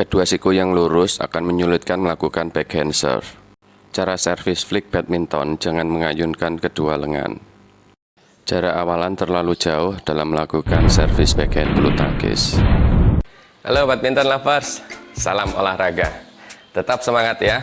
Kedua siku yang lurus akan menyulitkan melakukan backhand serve. Cara servis flick badminton, jangan mengayunkan kedua lengan. Jarak awalan terlalu jauh dalam melakukan servis backhand bulu tangkis. Halo badminton lovers, salam olahraga. Tetap semangat ya.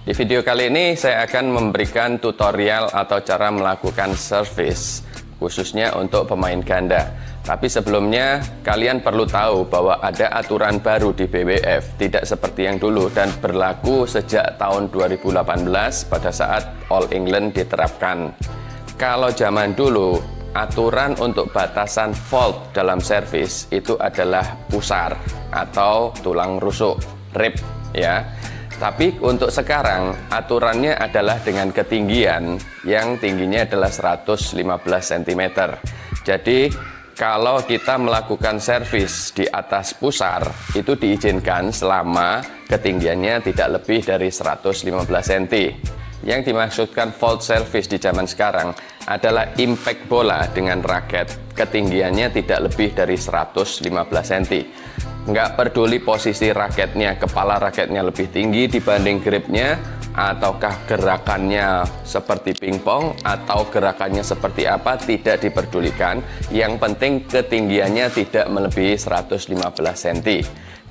Di video kali ini saya akan memberikan tutorial atau cara melakukan servis, khususnya untuk pemain ganda. Tapi sebelumnya kalian perlu tahu bahwa ada aturan baru di BWF, tidak seperti yang dulu dan berlaku sejak tahun 2018 pada saat All England diterapkan. Kalau zaman dulu, aturan untuk batasan fault dalam servis itu adalah pusar atau tulang rusuk, rib ya. Tapi untuk sekarang aturannya adalah dengan ketinggian yang tingginya adalah 115 cm. Jadi kalau kita melakukan servis di atas pusar itu diizinkan selama ketinggiannya tidak lebih dari 115 cm. Yang dimaksudkan fault service di zaman sekarang adalah impact bola dengan raket ketinggiannya tidak lebih dari 115 cm. Nggak peduli posisi raketnya, kepala raketnya lebih tinggi dibanding gripnya, ataukah gerakannya seperti pingpong atau gerakannya seperti apa, tidak diperdulikan. Yang penting ketinggiannya tidak melebihi 115 cm.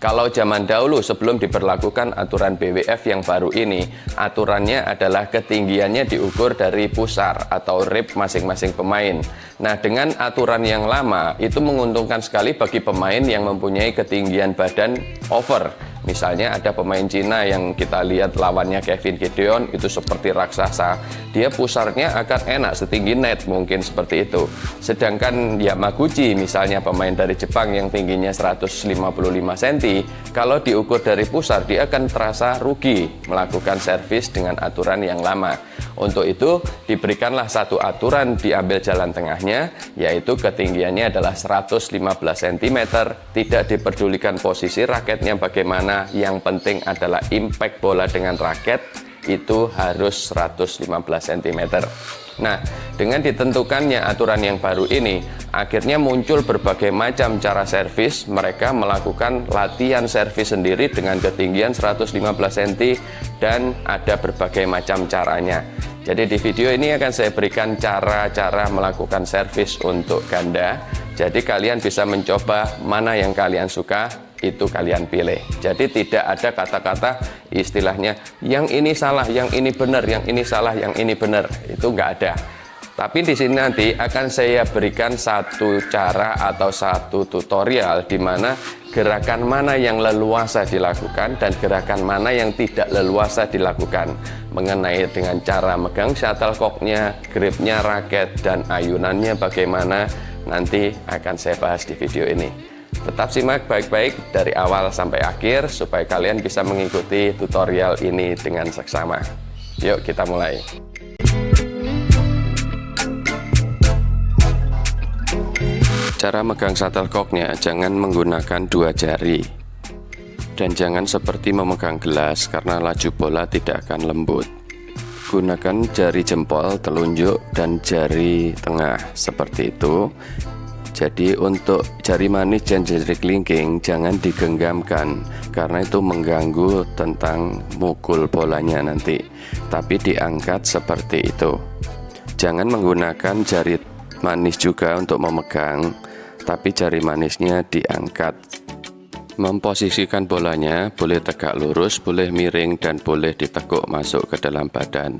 Kalau zaman dahulu sebelum diberlakukan aturan BWF yang baru ini, aturannya adalah ketinggiannya diukur dari pusar atau rib masing-masing pemain. Nah, dengan aturan yang lama itu menguntungkan sekali bagi pemain yang mempunyai ketinggian badan over. Misalnya ada pemain Cina yang kita lihat lawannya Kevin Gideon itu seperti raksasa, dia pusarnya akan enak setinggi net, mungkin seperti itu. Sedangkan Yamaguchi misalnya pemain dari Jepang yang tingginya 155 cm, kalau diukur dari pusar dia akan terasa rugi melakukan servis dengan aturan yang lama. Untuk itu diberikanlah satu aturan, diambil jalan tengahnya, yaitu ketinggiannya adalah 115 cm, tidak diperdulikan posisi raketnya bagaimana, yang penting adalah impact bola dengan raket itu harus 115 cm. Nah, dengan ditentukannya aturan yang baru ini, akhirnya muncul berbagai macam cara servis. Mereka melakukan latihan servis sendiri dengan ketinggian 115 cm dan ada berbagai macam caranya. Jadi di video ini akan saya berikan cara-cara melakukan servis untuk ganda. Jadi kalian bisa mencoba mana yang kalian suka, itu kalian pilih. Jadi tidak ada kata-kata istilahnya yang ini salah, yang ini benar, yang ini salah, yang ini benar. Itu nggak ada. Tapi di sini nanti akan saya berikan satu cara atau satu tutorial di mana gerakan mana yang leluasa dilakukan dan gerakan mana yang tidak leluasa dilakukan, mengenai dengan cara megang shuttlecocknya, gripnya raket, dan ayunannya bagaimana, nanti akan saya bahas di video ini. Tetap simak baik-baik dari awal sampai akhir supaya kalian bisa mengikuti tutorial ini dengan seksama. Yuk kita mulai. Cara megang shuttlecocknya, jangan menggunakan dua jari dan jangan seperti memegang gelas karena laju bola tidak akan lembut. Gunakan jari jempol, telunjuk, dan jari tengah seperti itu. Jadi untuk jari manis dan jari kelingking jangan digenggamkan karena itu mengganggu tentang mukul bolanya nanti, tapi diangkat seperti itu. Jangan menggunakan jari manis juga untuk memegang, tapi jari manisnya diangkat. Memposisikan bolanya boleh tegak lurus, boleh miring, dan boleh ditekuk masuk ke dalam badan.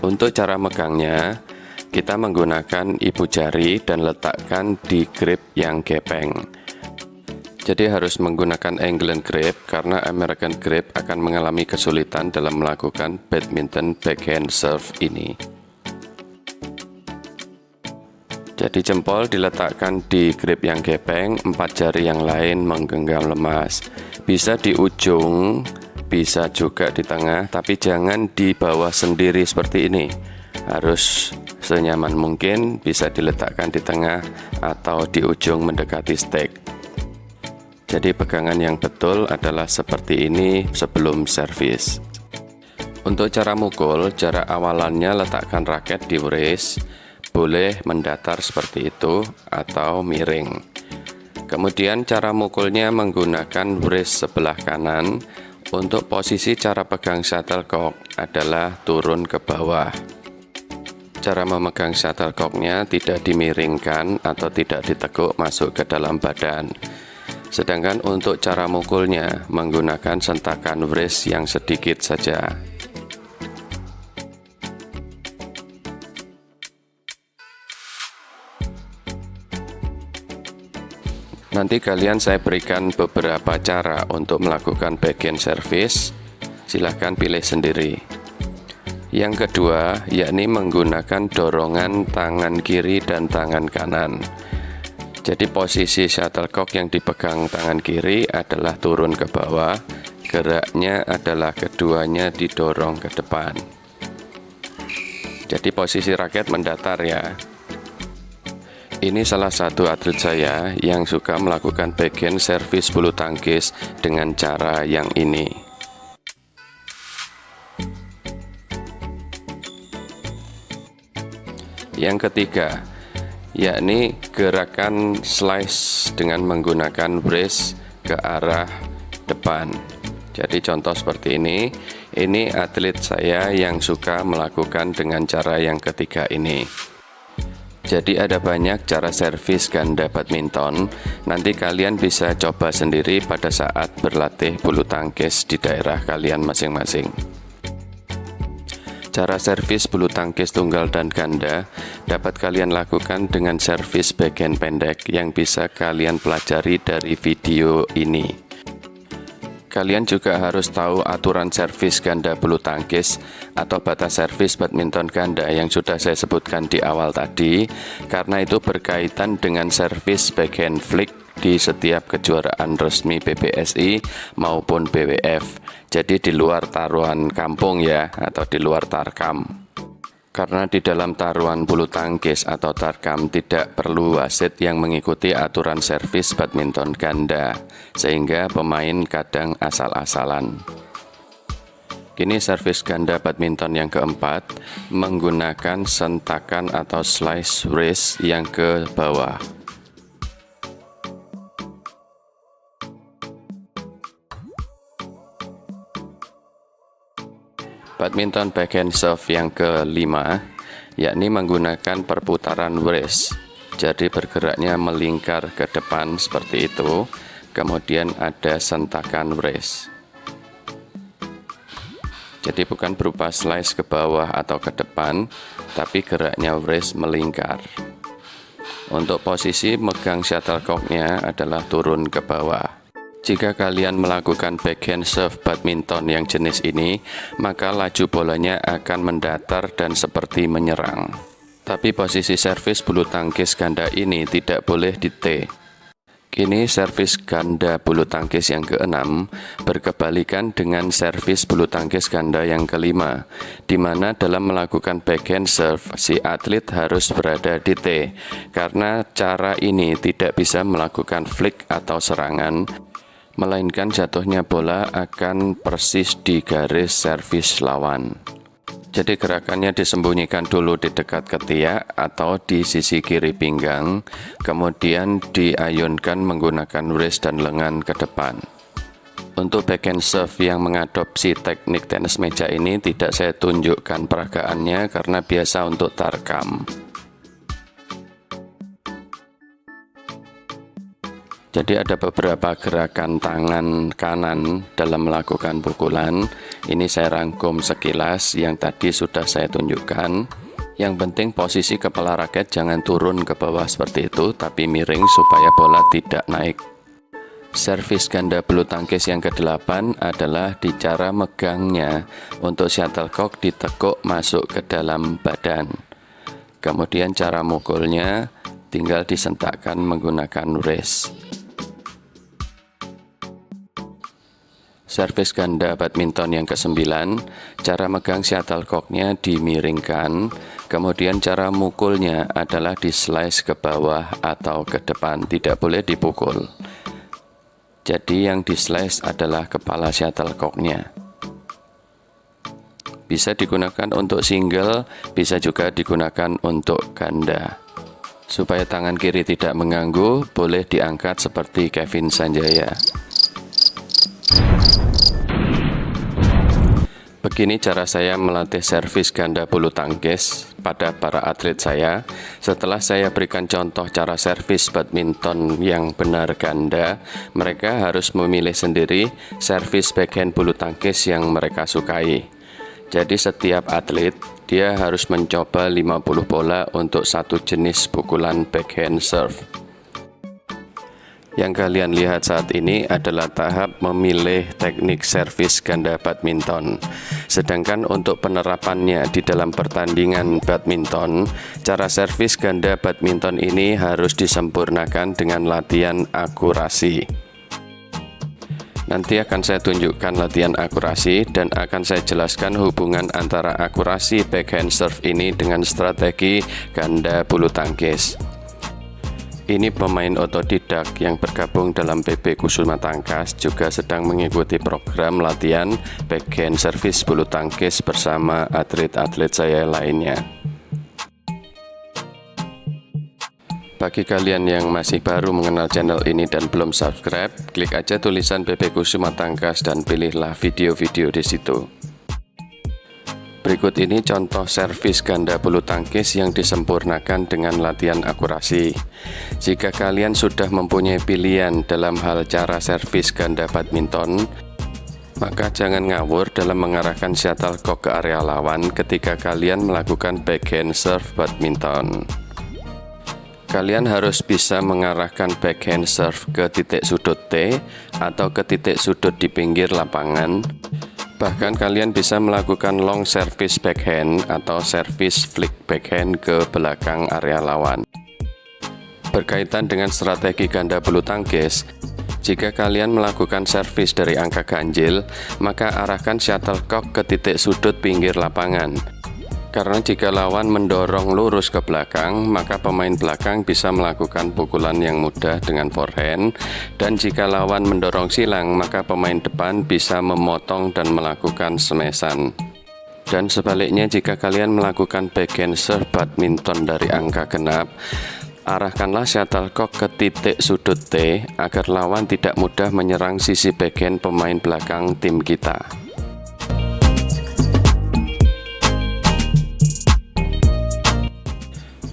Untuk cara megangnya, kita menggunakan ibu jari dan letakkan di grip yang gepeng. Jadi harus menggunakan England grip karena American grip akan mengalami kesulitan dalam melakukan badminton backhand serve ini. Jadi jempol diletakkan di grip yang gepeng, 4 jari yang lain menggenggam lemas. Bisa di ujung, bisa juga di tengah, tapi jangan di bawah sendiri seperti ini. Harus senyaman mungkin, bisa diletakkan di tengah atau di ujung mendekati stick. Jadi pegangan yang betul adalah seperti ini sebelum servis. Untuk cara mukul, cara awalannya letakkan raket di wrist. Boleh mendatar seperti itu atau miring. Kemudian cara mukulnya menggunakan wrist sebelah kanan. Untuk posisi cara pegang shuttlecock adalah turun ke bawah. Cara memegang shuttlecocknya tidak dimiringkan atau tidak ditekuk masuk ke dalam badan. Sedangkan untuk cara mukulnya menggunakan sentakan wrist yang sedikit saja. Nanti kalian saya berikan beberapa cara untuk melakukan backhand service, silahkan pilih sendiri. Yang kedua, yakni menggunakan dorongan tangan kiri dan tangan kanan. Jadi posisi shuttlecock yang dipegang tangan kiri adalah turun ke bawah, geraknya adalah keduanya didorong ke depan. Jadi posisi raket mendatar ya. Ini salah satu atlet saya yang suka melakukan backhand service bulu tangkis dengan cara yang ini. Yang ketiga, yakni gerakan slice dengan menggunakan wrist ke arah depan. Jadi contoh seperti ini atlet saya yang suka melakukan dengan cara yang ketiga ini. Jadi ada banyak cara servis ganda badminton. Nanti kalian bisa coba sendiri pada saat berlatih bulu tangkis di daerah kalian masing-masing. Cara servis bulu tangkis tunggal dan ganda dapat kalian lakukan dengan servis backhand pendek yang bisa kalian pelajari dari video ini. Kalian juga harus tahu aturan servis ganda bulu tangkis atau batas servis badminton ganda yang sudah saya sebutkan di awal tadi, karena itu berkaitan dengan servis backhand flick di setiap kejuaraan resmi PBSI maupun BWF. Jadi di luar taruhan kampung ya, atau di luar tarkam. Karena di dalam taruhan bulu tangkis atau tarkam tidak perlu wasit yang mengikuti aturan servis badminton ganda, sehingga pemain kadang asal-asalan. Kini servis ganda badminton yang keempat menggunakan sentakan atau slice wrist yang ke bawah. Badminton backhand serve yang kelima, yakni menggunakan perputaran wrist. Jadi bergeraknya melingkar ke depan seperti itu, kemudian ada sentakan wrist. Jadi bukan berupa slice ke bawah atau ke depan, tapi geraknya wrist melingkar. Untuk posisi megang shuttlecocknya adalah turun ke bawah. Jika kalian melakukan backhand serve badminton yang jenis ini, maka laju bolanya akan mendatar dan seperti menyerang. Tapi posisi servis bulu tangkis ganda ini tidak boleh di T. Kini servis ganda bulu tangkis yang keenam berkebalikan dengan servis bulu tangkis ganda yang kelima, di mana dalam melakukan backhand serve si atlet harus berada di T, karena cara ini tidak bisa melakukan flick atau serangan, melainkan jatuhnya bola akan persis di garis servis lawan. Jadi gerakannya disembunyikan dulu di dekat ketiak atau di sisi kiri pinggang, kemudian diayunkan menggunakan wrist dan lengan ke depan. Untuk backhand serve yang mengadopsi teknik tenis meja ini tidak saya tunjukkan peragaannya karena biasa untuk tarkam. Jadi ada beberapa gerakan tangan kanan dalam melakukan pukulan. Ini saya rangkum sekilas yang tadi sudah saya tunjukkan. Yang penting posisi kepala raket jangan turun ke bawah seperti itu, tapi miring supaya bola tidak naik. Servis ganda bulu tangkis yang ke-8 adalah di cara megangnya. Untuk shuttlecock ditekuk masuk ke dalam badan. Kemudian cara mukulnya tinggal disentakkan menggunakan wrist. Servis ganda badminton yang ke-9, cara megang shuttlecocknya dimiringkan, kemudian cara mukulnya adalah di slice ke bawah atau ke depan, tidak boleh dipukul. Jadi yang di slice adalah kepala shuttlecocknya. Bisa digunakan untuk single, bisa juga digunakan untuk ganda. Supaya tangan kiri tidak mengganggu, boleh diangkat seperti Kevin Sanjaya. Begini cara saya melatih servis ganda bulu tangkis pada para atlet saya. Setelah saya berikan contoh cara servis badminton yang benar ganda, mereka harus memilih sendiri servis backhand bulu tangkis yang mereka sukai. Jadi setiap atlet, dia harus mencoba 50 bola untuk satu jenis pukulan backhand serve. Yang kalian lihat saat ini adalah tahap memilih teknik servis ganda badminton. Sedangkan untuk penerapannya di dalam pertandingan badminton, cara servis ganda badminton ini harus disempurnakan dengan latihan akurasi. Nanti akan saya tunjukkan latihan akurasi dan akan saya jelaskan hubungan antara akurasi backhand serve ini dengan strategi ganda bulu tangkis. Ini pemain otodidak yang bergabung dalam PB Kusuma Tangkas juga sedang mengikuti program latihan backhand service bulu tangkis bersama atlet-atlet saya lainnya. Bagi kalian yang masih baru mengenal channel ini dan belum subscribe, klik aja tulisan PB Kusuma Tangkas dan pilihlah video-video di situ. Berikut ini contoh servis ganda bulu tangkis yang disempurnakan dengan latihan akurasi. Jika kalian sudah mempunyai pilihan dalam hal cara servis ganda badminton, maka jangan ngawur dalam mengarahkan shuttlecock ke area lawan ketika kalian melakukan backhand serve badminton. Kalian harus bisa mengarahkan backhand serve ke titik sudut T atau ke titik sudut di pinggir lapangan. Bahkan kalian bisa melakukan long service backhand atau service flick backhand ke belakang area lawan. Berkaitan dengan strategi ganda bulu tangkis, jika kalian melakukan servis dari angka ganjil, maka arahkan shuttlecock ke titik sudut pinggir lapangan. Karena jika lawan mendorong lurus ke belakang, maka pemain belakang bisa melakukan pukulan yang mudah dengan forehand, dan jika lawan mendorong silang, maka pemain depan bisa memotong dan melakukan smashan. Dan sebaliknya, jika kalian melakukan backhand serve badminton dari angka genap, arahkanlah shuttlecock ke titik sudut T agar lawan tidak mudah menyerang sisi backhand pemain belakang tim kita.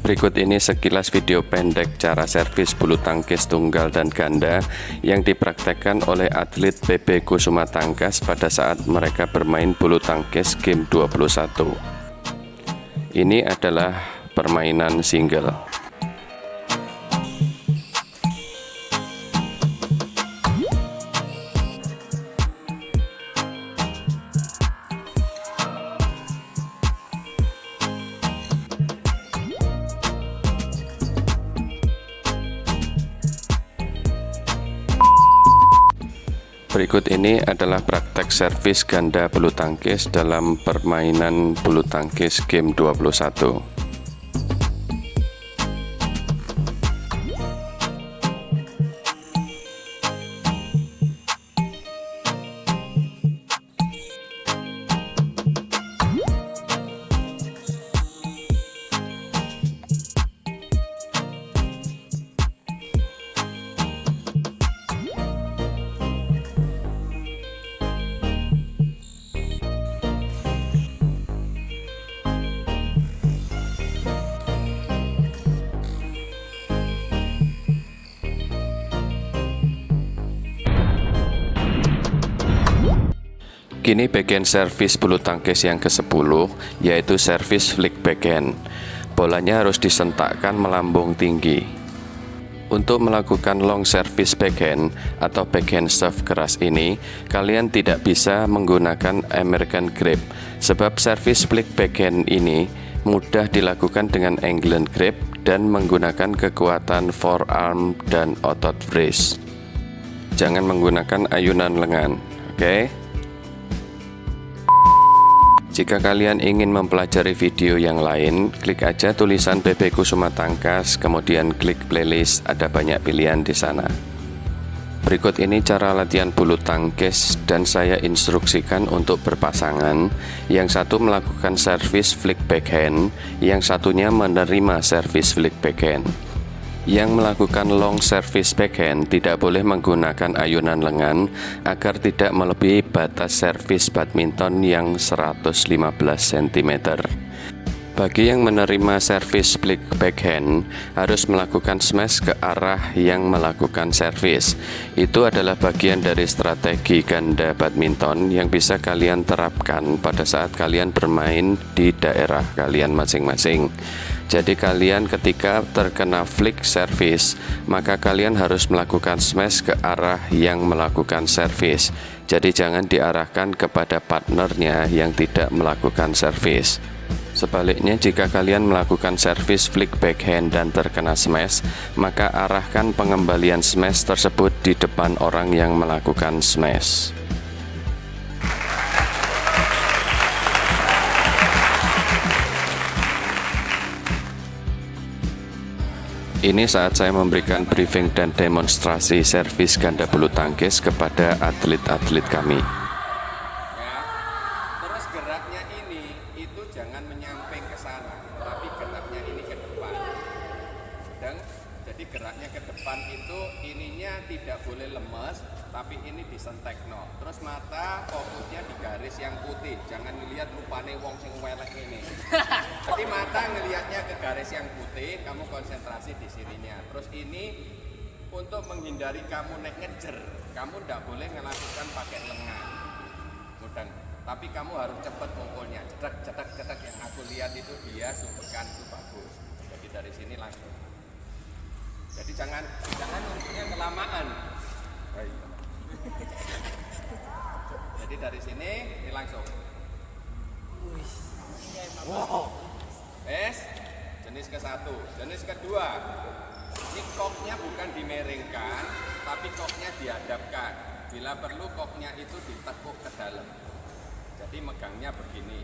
Berikut ini sekilas video pendek cara servis bulu tangkis tunggal dan ganda yang dipraktekkan oleh atlet PB Kusuma Tangkas pada saat mereka bermain bulu tangkis game 21. Ini adalah permainan single. Berikut ini adalah praktek servis ganda bulu tangkis dalam permainan bulu tangkis game 21. Kini backhand service bulu tangkis yang ke-10, yaitu service flick backhand. Bolanya harus disentakkan melambung tinggi. Untuk melakukan long service backhand atau backhand serve keras ini, kalian tidak bisa menggunakan American grip, sebab service flick backhand ini mudah dilakukan dengan England grip dan menggunakan kekuatan forearm dan otot wrist. Jangan menggunakan ayunan lengan, oke? Jika kalian ingin mempelajari video yang lain, klik aja tulisan PB Kusuma Tangkas, kemudian klik playlist, ada banyak pilihan di sana. Berikut ini cara latihan bulu tangkis dan saya instruksikan untuk berpasangan. Yang satu melakukan servis flick backhand, yang satunya menerima servis flick backhand. Yang melakukan long service backhand tidak boleh menggunakan ayunan lengan agar tidak melebihi batas servis badminton yang 115 cm. Bagi yang menerima servis flick backhand harus melakukan smash ke arah yang melakukan servis. Itu adalah bagian dari strategi ganda badminton yang bisa kalian terapkan pada saat kalian bermain di daerah kalian masing-masing. Jadi kalian ketika terkena flick service, maka kalian harus melakukan smash ke arah yang melakukan service. Jadi jangan diarahkan kepada partnernya yang tidak melakukan service. Sebaliknya, jika kalian melakukan servis flick backhand dan terkena smash, maka arahkan pengembalian smash tersebut di depan orang yang melakukan smash. Ini saat saya memberikan briefing dan demonstrasi servis ganda bulu tangkis kepada atlet-atlet kami. Terus geraknya ini itu jangan menyamping ke sana, tapi geraknya ini ke depan. Dan jadi geraknya ke depan itu ininya tidak boleh lemes, tapi ini disentek no. Terus mata fokusnya di garis yang putih, jangan ngelihat rupane wong sing welek ini. Jadi mata ngelihatnya ke garis yang putih, kamu konsentrasi di sininya. Terus ini untuk menghindari kamu ngejer, kamu tidak boleh melakukan pakai lengan. Mudah. Tapi kamu harus cepat mukulnya, cetak yang aku lihat itu dia sumbekan itu bagus. Jadi dari sini langsung. Jadi jangan nunggunya kelamaan. Jadi dari sini ini langsung. Wow. Jenis ke-1, jenis kedua. Ini koknya bukan dimiringkan, tapi koknya dihadapkan. Bila perlu koknya itu ditekuk ke dalam. Jadi megangnya begini,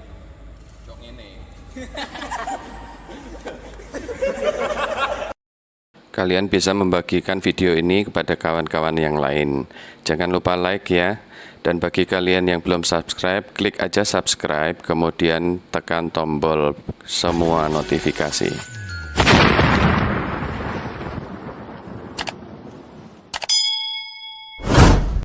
cok ini. Kalian bisa membagikan video ini kepada kawan-kawan yang lain. Jangan lupa like ya. Dan bagi kalian yang belum subscribe, klik aja subscribe, kemudian tekan tombol semua notifikasi.